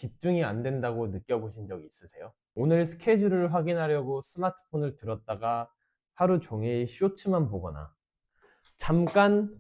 집중이 안 된다고 느껴보신 적 있으세요? 오늘 스케줄을 확인하려고 스마트폰을 들었다가 하루 종일 쇼츠만 보거나 잠깐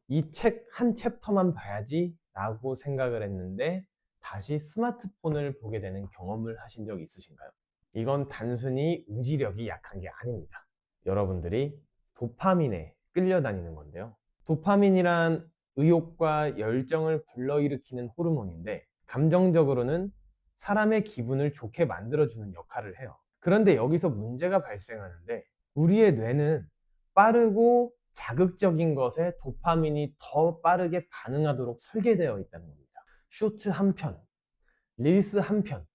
이 책 한 챕터만 봐야지 라고 생각을 했는데 다시 스마트폰을 보게 되는 경험을 하신 적 있으신가요? 이건 단순히 의지력이 약한 게 아닙니다. 여러분들이 도파민에 끌려다니는 건데요. 도파민이란 의욕과 열정을 불러일으키는 호르몬인데 감정적으로는 사람의 기분을 좋게 만들어주는 역할을 해요. 그런데 여기서 문제가 발생하는데 우리의 뇌는 빠르고 자극적인 것에 도파민이 더 빠르게 반응하도록 설계되어 있다는 겁니다. 쇼츠 한 편, 릴스 한 편,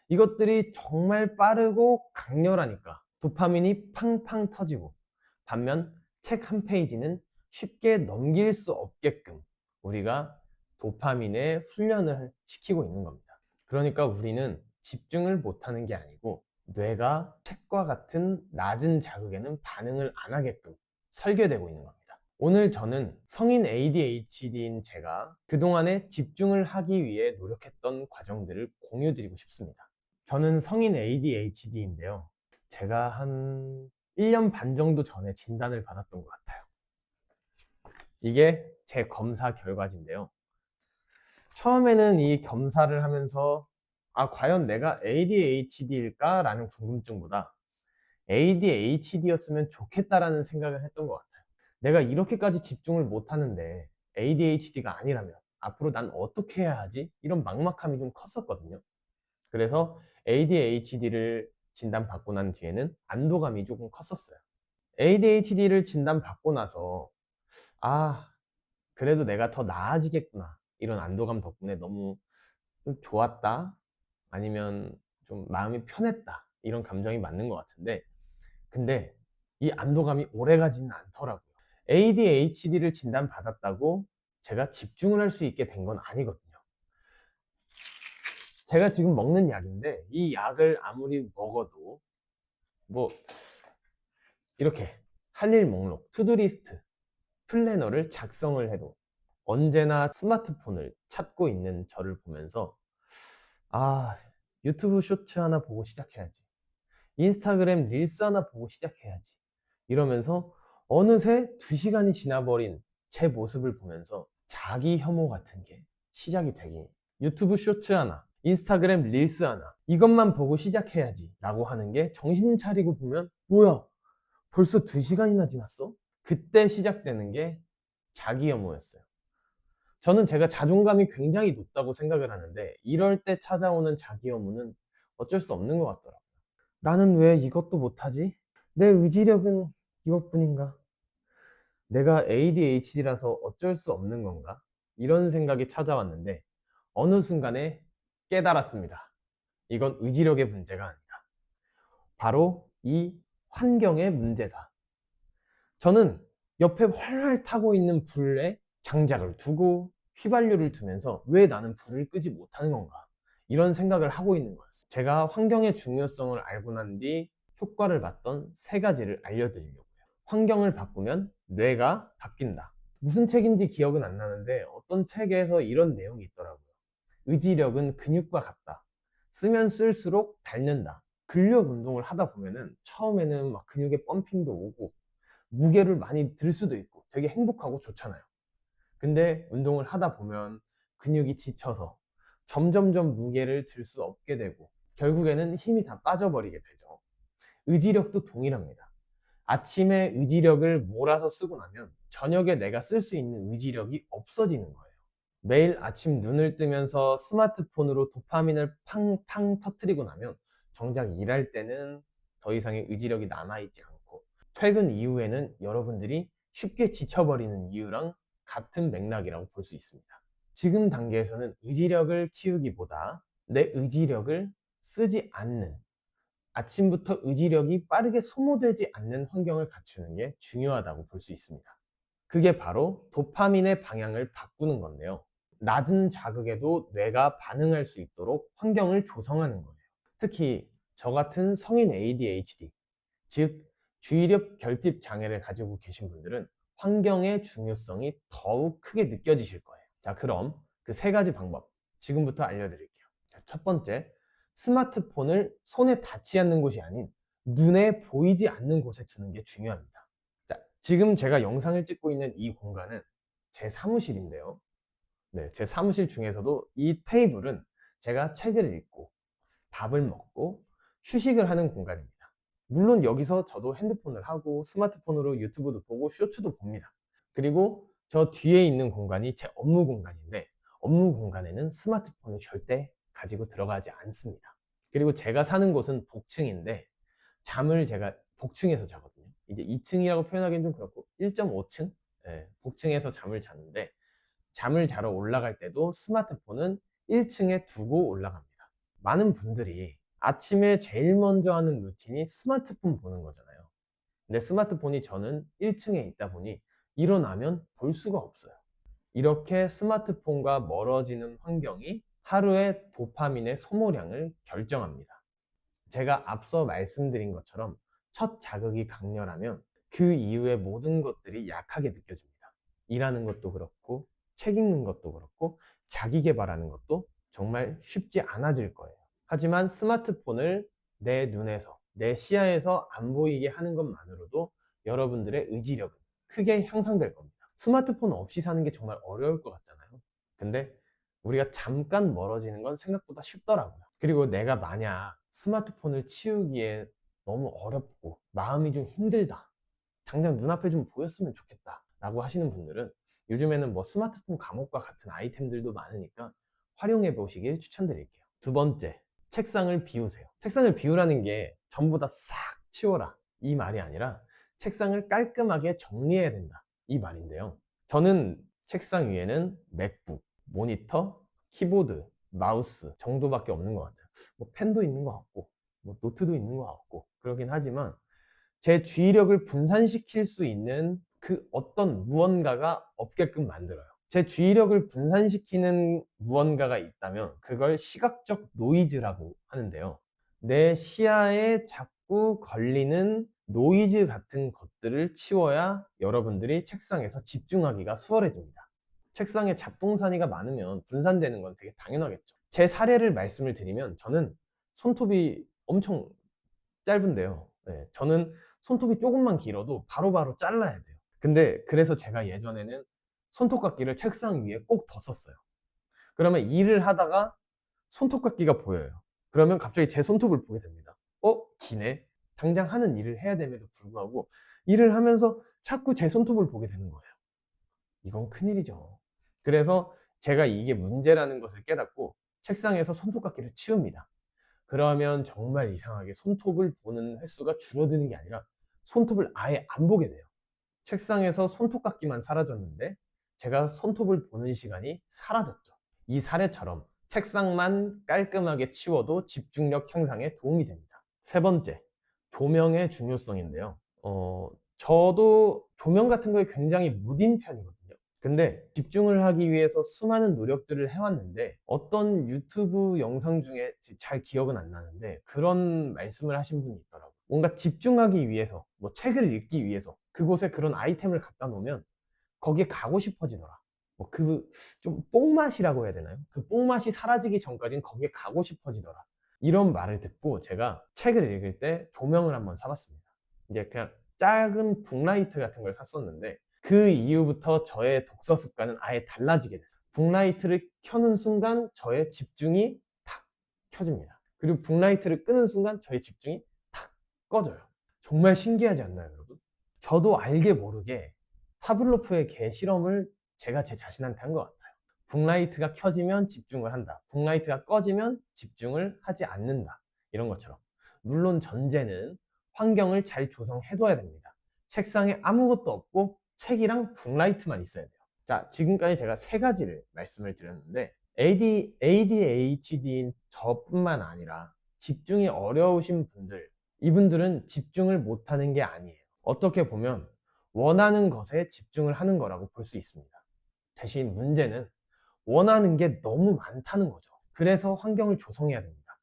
이것들이 정말 빠르고 강렬하니까 도파민이 팡팡 터지고, 반면 책 한 페이지는 쉽게 넘길 수 없게끔 우리가 도파민의 훈련을 시키고 있는 겁니다. 그러니까 우리는 집중을 못하는 게 아니고 뇌가 책과 같은 낮은 자극에는 반응을 안 하게끔 설계되고 있는 겁니다. 오늘 저는 성인 ADHD인 제가 그동안에 집중을 하기 위해 노력했던 과정들을 공유드리고 싶습니다. 저는 성인 ADHD인데요. 제가 한 1년 반 정도 전에 진단을 받았던 것 같아요. 이게 제 검사 결과지인데요. 처음에는 이 검사를 하면서 과연 내가 ADHD일까? 라는 궁금증보다 ADHD였으면 좋겠다라는 생각을 했던 것 같아요. 내가 이렇게까지 집중을 못하는데 ADHD가 아니라면 앞으로 난 어떻게 해야 하지? 이런 막막함이 좀 컸었거든요. 그래서 ADHD를 진단받고 난 뒤에는 안도감이 조금 컸었어요. ADHD를 진단받고 나서 그래도 내가 더 나아지겠구나, 이런 안도감 덕분에 너무 좀 좋았다, 아니면 좀 마음이 편했다, 이런 감정이 맞는 것 같은데, 근데 이 안도감이 오래가지는 않더라고요. ADHD를 진단받았다고 제가 집중을 할 수 있게 된 건 아니거든요. 제가 지금 먹는 약인데 이 약을 아무리 먹어도 뭐 이렇게 할 일 목록, 투두리스트, 플래너를 작성을 해도 언제나 스마트폰을 찾고 있는 저를 보면서 유튜브 쇼츠 하나 보고 시작해야지, 인스타그램 릴스 하나 보고 시작해야지, 이러면서 어느새 2시간이 지나버린 제 모습을 보면서 자기 혐오 같은 게 시작이 되기, 유튜브 쇼츠 하나, 인스타그램 릴스 하나, 이것만 보고 시작해야지 라고 하는 게 정신 차리고 보면 뭐야, 벌써 2시간이나 지났어? 그때 시작되는 게 자기 혐오였어요. 저는 제가 자존감이 굉장히 높다고 생각을 하는데 이럴 때 찾아오는 자기 혐오는 어쩔 수 없는 것 같더라고요. 나는 왜 이것도 못하지? 내 의지력은 이것뿐인가? 내가 ADHD라서 어쩔 수 없는 건가? 이런 생각이 찾아왔는데 어느 순간에 깨달았습니다. 이건 의지력의 문제가 아니다. 바로 이 환경의 문제다. 저는 옆에 활활 타고 있는 불에 장작을 두고 휘발유를 두면서 왜 나는 불을 끄지 못하는 건가, 이런 생각을 하고 있는 거였어요. 제가 환경의 중요성을 알고 난 뒤 효과를 봤던 3가지를 알려드리려고요. 환경을 바꾸면 뇌가 바뀐다. 무슨 책인지 기억은 안 나는데 어떤 책에서 이런 내용이 있더라고요. 의지력은 근육과 같다. 쓰면 쓸수록 닳는다. 근력 운동을 하다 보면은 처음에는 막 근육에 펌핑도 오고 무게를 많이 들 수도 있고 되게 행복하고 좋잖아요. 근데 운동을 하다 보면 근육이 지쳐서 점점점 무게를 들 수 없게 되고 결국에는 힘이 다 빠져버리게 되죠. 의지력도 동일합니다. 아침에 의지력을 몰아서 쓰고 나면 저녁에 내가 쓸 수 있는 의지력이 없어지는 거예요. 매일 아침 눈을 뜨면서 스마트폰으로 도파민을 팡팡 터뜨리고 나면 정작 일할 때는 더 이상의 의지력이 남아있지 않고 퇴근 이후에는 여러분들이 쉽게 지쳐버리는 이유랑 같은 맥락이라고 볼 수 있습니다. 지금 단계에서는 의지력을 키우기보다 내 의지력을 쓰지 않는, 아침부터 의지력이 빠르게 소모되지 않는 환경을 갖추는 게 중요하다고 볼 수 있습니다. 그게 바로 도파민의 방향을 바꾸는 건데요. 낮은 자극에도 뇌가 반응할 수 있도록 환경을 조성하는 거예요. 특히 저 같은 성인 ADHD, 즉 주의력 결핍 장애를 가지고 계신 분들은 환경의 중요성이 더욱 크게 느껴지실 거예요. 자, 그럼 그 3가지 방법 지금부터 알려드릴게요. 첫 번째, 스마트폰을 손에 닿지 않는 곳이 아닌 눈에 보이지 않는 곳에 두는 게 중요합니다. 자, 지금 제가 영상을 찍고 있는 이 공간은 제 사무실인데요. 네, 제 사무실 중에서도 이 테이블은 제가 책을 읽고 밥을 먹고 휴식을 하는 공간입니다. 물론 여기서 저도 핸드폰을 하고 스마트폰으로 유튜브도 보고 쇼츠도 봅니다. 그리고 저 뒤에 있는 공간이 제 업무 공간인데, 업무 공간에는 스마트폰을 절대 가지고 들어가지 않습니다. 그리고 제가 사는 곳은 복층인데 잠을 제가 복층에서 자거든요. 이제 2층이라고 표현하기는 좀 그렇고 1.5층? 네, 복층에서 잠을 자는데, 잠을 자러 올라갈 때도 스마트폰은 1층에 두고 올라갑니다. 많은 분들이 아침에 제일 먼저 하는 루틴이 스마트폰 보는 거잖아요. 근데 스마트폰이 저는 1층에 있다 보니 일어나면 볼 수가 없어요. 이렇게 스마트폰과 멀어지는 환경이 하루의 도파민의 소모량을 결정합니다. 제가 앞서 말씀드린 것처럼 첫 자극이 강렬하면 그 이후의 모든 것들이 약하게 느껴집니다. 일하는 것도 그렇고, 책 읽는 것도 그렇고, 자기 개발하는 것도 정말 쉽지 않아질 거예요. 하지만 스마트폰을 내 눈에서, 내 시야에서 안 보이게 하는 것만으로도 여러분들의 의지력은 크게 향상될 겁니다. 스마트폰 없이 사는 게 정말 어려울 것 같잖아요. 근데 우리가 잠깐 멀어지는 건 생각보다 쉽더라고요. 그리고 내가 만약 스마트폰을 치우기에 너무 어렵고 마음이 좀 힘들다, 당장 눈앞에 좀 보였으면 좋겠다 라고 하시는 분들은 요즘에는 뭐 스마트폰 감옥과 같은 아이템들도 많으니까 활용해 보시길 추천드릴게요. 두 번째, 책상을 비우세요. 책상을 비우라는 게 전부 다 싹 치워라 이 말이 아니라 책상을 깔끔하게 정리해야 된다 이 말인데요. 저는 책상 위에는 맥북, 모니터, 키보드, 마우스 정도밖에 없는 것 같아요. 뭐 펜도 있는 것 같고, 뭐 노트도 있는 것 같고 그러긴 하지만 제 주의력을 분산시킬 수 있는 그 어떤 무언가가 없게끔 만들어요. 제 주의력을 분산시키는 무언가가 있다면 그걸 시각적 노이즈라고 하는데요. 내 시야에 자꾸 걸리는 노이즈 같은 것들을 치워야 여러분들이 책상에서 집중하기가 수월해집니다. 책상에 잡동사니가 많으면 분산되는 건 되게 당연하겠죠. 제 사례를 말씀을 드리면 저는 손톱이 엄청 짧은데요. 네, 저는 손톱이 조금만 길어도 바로바로 잘라야 돼요. 근데 그래서 제가 예전에는 손톱깎이를 책상 위에 꼭 뒀었어요. 그러면 일을 하다가 손톱깎이가 보여요. 그러면 갑자기 제 손톱을 보게 됩니다. 기네? 당장 하는 일을 해야 됨에도 불구하고 일을 하면서 자꾸 제 손톱을 보게 되는 거예요. 이건 큰일이죠. 그래서 제가 이게 문제라는 것을 깨닫고 책상에서 손톱깎이를 치웁니다. 그러면 정말 이상하게 손톱을 보는 횟수가 줄어드는 게 아니라 손톱을 아예 안 보게 돼요. 책상에서 손톱깎이만 사라졌는데 제가 손톱을 보는 시간이 사라졌죠. 이 사례처럼 책상만 깔끔하게 치워도 집중력 향상에 도움이 됩니다. 세 번째, 조명의 중요성인데요. 저도 조명 같은 거에 굉장히 무딘 편이거든요. 근데 집중을 하기 위해서 수많은 노력들을 해왔는데 어떤 유튜브 영상 중에 잘 기억은 안 나는데 그런 말씀을 하신 분이 있더라고요. 뭔가 집중하기 위해서, 뭐 책을 읽기 위해서 그곳에 그런 아이템을 갖다 놓으면 거기에 가고 싶어지더라. 뭐 그 좀 뽕맛이라고 해야 되나요? 그 뽕맛이 사라지기 전까지는 거기에 가고 싶어지더라. 이런 말을 듣고 제가 책을 읽을 때 조명을 한번 사봤습니다. 이제 그냥 작은 북라이트 같은 걸 샀었는데 그 이후부터 저의 독서 습관은 아예 달라지게 됐어요. 북라이트를 켜는 순간 저의 집중이 탁 켜집니다. 그리고 북라이트를 끄는 순간 저의 집중이 탁 꺼져요. 정말 신기하지 않나요, 여러분? 저도 알게 모르게 파블로프의 개 실험을 제가 제 자신한테 한 것 같아요. 북라이트가 켜지면 집중을 한다. 북라이트가 꺼지면 집중을 하지 않는다. 이런 것처럼. 물론 전제는 환경을 잘 조성해둬야 됩니다. 책상에 아무것도 없고 책이랑 북라이트만 있어야 돼요. 자, 지금까지 제가 세 가지를 말씀을 드렸는데 ADHD인 저뿐만 아니라 집중이 어려우신 분들, 이분들은 집중을 못하는 게 아니에요. 어떻게 보면 원하는 것에 집중을 하는 거라고 볼 수 있습니다. 대신 문제는 원하는 게 너무 많다는 거죠. 그래서 환경을 조성해야 됩니다.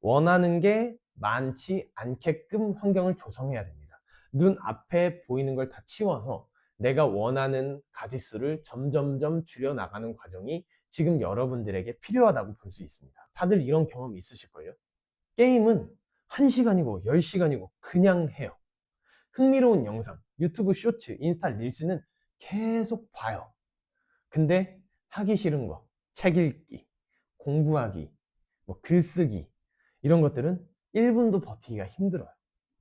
원하는 게 많지 않게끔 환경을 조성해야 됩니다. 눈 앞에 보이는 걸 다 치워서 내가 원하는 가지수를 점점점 줄여나가는 과정이 지금 여러분들에게 필요하다고 볼 수 있습니다. 다들 이런 경험 있으실걸요? 게임은 1시간이고 10시간이고 그냥 해요. 흥미로운 영상, 유튜브 쇼츠, 인스타 릴스는 계속 봐요. 근데 하기 싫은 거, 책 읽기, 공부하기, 뭐 글쓰기 이런 것들은 1분도 버티기가 힘들어요.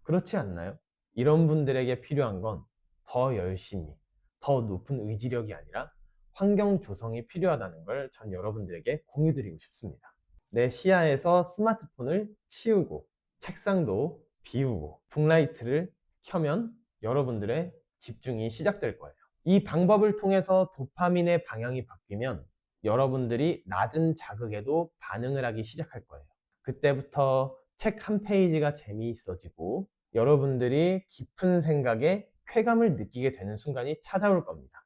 그렇지 않나요? 이런 분들에게 필요한 건 더 열심히, 더 높은 의지력이 아니라 환경 조성이 필요하다는 걸 전 여러분들에게 공유드리고 싶습니다. 내 시야에서 스마트폰을 치우고 책상도 비우고 북라이트를 켜면 여러분들의 집중이 시작될 거예요. 이 방법을 통해서 도파민의 방향이 바뀌면 여러분들이 낮은 자극에도 반응을 하기 시작할 거예요. 그때부터 책 한 페이지가 재미있어지고 여러분들이 깊은 생각에 쾌감을 느끼게 되는 순간이 찾아올 겁니다.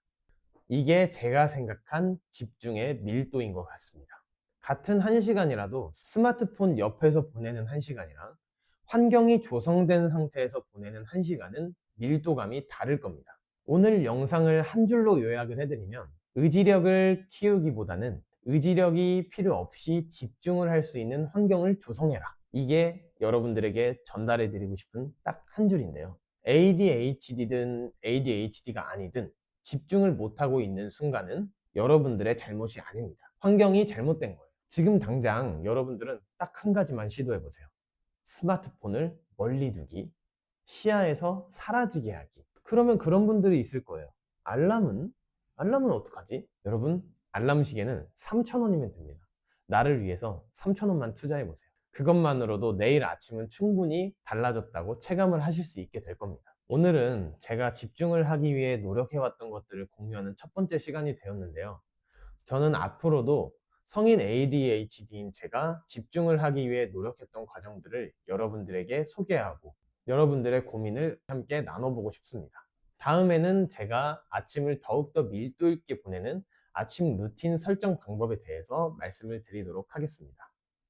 이게 제가 생각한 집중의 밀도인 것 같습니다. 같은 1시간이라도 스마트폰 옆에서 보내는 1시간이랑 환경이 조성된 상태에서 보내는 1시간은 밀도감이 다를 겁니다. 오늘 영상을 한 줄로 요약을 해드리면 의지력을 키우기보다는 의지력이 필요 없이 집중을 할 수 있는 환경을 조성해라. 이게 여러분들에게 전달해 드리고 싶은 딱 한 줄인데요. ADHD든 ADHD가 아니든 집중을 못하고 있는 순간은 여러분들의 잘못이 아닙니다. 환경이 잘못된 거예요. 지금 당장 여러분들은 딱 한 가지만 시도해 보세요. 스마트폰을 멀리 두기, 시야에서 사라지게 하기. 그러면 그런 분들이 있을 거예요. 알람은? 알람은 어떡하지? 여러분, 알람 시계는 3,000원이면 됩니다. 나를 위해서 3,000원만 투자해 보세요. 그것만으로도 내일 아침은 충분히 달라졌다고 체감을 하실 수 있게 될 겁니다. 오늘은 제가 집중을 하기 위해 노력해왔던 것들을 공유하는 첫 번째 시간이 되었는데요. 저는 앞으로도 성인 ADHD인 제가 집중을 하기 위해 노력했던 과정들을 여러분들에게 소개하고 여러분들의 고민을 함께 나눠보고 싶습니다. 다음에는 제가 아침을 더욱더 밀도 있게 보내는 아침 루틴 설정 방법에 대해서 말씀을 드리도록 하겠습니다.